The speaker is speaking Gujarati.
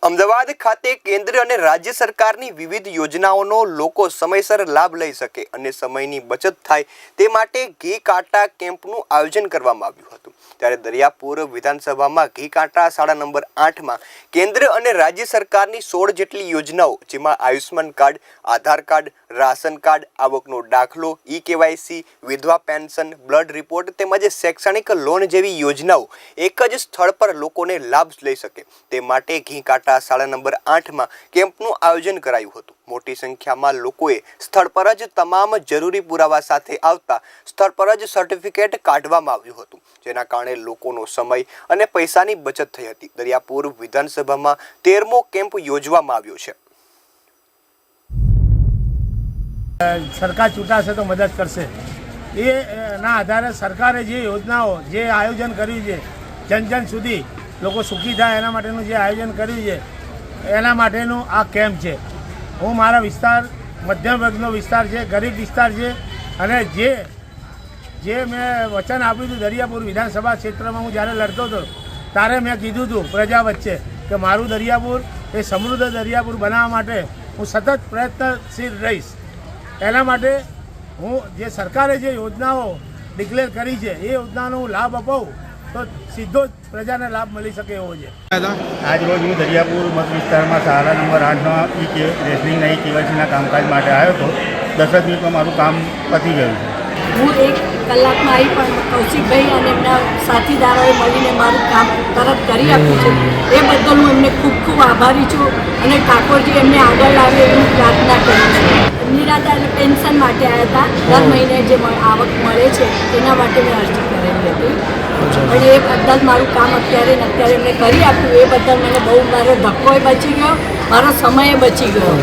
અમદાવાદ ખાતે કેન્દ્ર અને રાજ્ય સરકારની વિવિધ યોજનાઓનો લોકો સમયસર લાભ લઈ શકે અને સમયની બચત થાય તે માટે ઘી કાંટા કેમ્પનું આયોજન કરવામાં આવ્યું હતું। ત્યારે દરિયાપુર વિધાનસભામાં ઘી કાંટા શાળા નંબર 8માં કેન્દ્ર અને રાજ્ય સરકારની 16 જેટલી યોજનાઓ જેમાં આયુષ્માન કાર્ડ, આધાર કાર્ડ, રાશન કાર્ડ, આવકનો દાખલો, ઈ-કેવાયસી, વિધવા પેન્શન, બ્લડ રિપોર્ટ તેમજ શૈક્ષણિક લોન જેવી યોજનાઓ એક જ સ્થળ પર લોકોને લાભ લઈ શકે તે માટે ઘી કાંટા શાળા નંબર 8માં કેમ્પનું આયોજન કરાયું હતું। મોટી સંખ્યામાં લોકોએ સ્થળ પર જ તમામ જરૂરી પુરાવા સાથે આવતા સ્થળ પર જ સર્ટિફિકેટ કાઢવામાં આવ્યું હતું, જેના કારણે લોકોનો સમય અને પૈસાની બચત થઈ હતી। દરિયાપુર વિધાનસભામાં 13મો કેમ્પ યોજવામાં આવ્યો છે। સરકાર ચૂંટાશે તો મદદ કરશે એના આધારે સરકારે જે યોજનાઓ જે આયોજન કર્યું છે જન જન સુધી લોકો સુખી થાય એના માટેનું જે આયોજન કર્યું છે એના માટેનું આ કેમ્પ છે। હું મારા વિસ્તાર મધ્યમ વર્ગનો વિસ્તાર છે, ગરીબ વિસ્તાર છે અને જે મેં વચન આપ્યું હતું દરિયાપુર વિધાનસભા ક્ષેત્રમાં હું જ્યારે લડતો હતો ત્યારે મેં કીધું હતું પ્રજા વચ્ચે કે મારું દરિયાપુર એ સમૃદ્ધ દરિયાપુર બનાવવા માટે હું સતત પ્રયત્નશીલ રહીશ। એના માટે હું જે સરકારે જે યોજનાઓ ડિક્લેર કરી છે એ યોજનાનો હું લાભ અપાવું તો સીધો જ પ્રજાને લાભ મળી શકે એવો છે। આજ રોજ હું દરિયાપુર મત વિસ્તારમાં શાળા નંબર 8માં રેસલિંગના ઈ-કેવાયસીના કામકાજ માટે આવ્યો હતો। 10 જ મિનિટમાં મારું કામ પતી ગયું છે। હું 1 કલાકમાં આવી પણ કૌશિકભાઈ અને એમના સાથીદારોએ મળીને મારું કામ તરત કરી આપ્યું છે। એ બદલ હું એમને ખૂબ ખૂબ આભારી છું અને ઠાકોરજી એમને આગળ લાવે એવી પ્રાર્થના કરું છું। નિરાધાર પેન્શન માટે આવ્યા હતા, દર મહિને જે આવક મળે છે તેના માટે મેં અરજી કરેલી હતી અને એ બદલ મારું કામ અત્યારે એમને કરી આપ્યું એ બદલ મને બહુ મારો ધક્કોય બચી ગયો, મારો સમય બચી ગયો।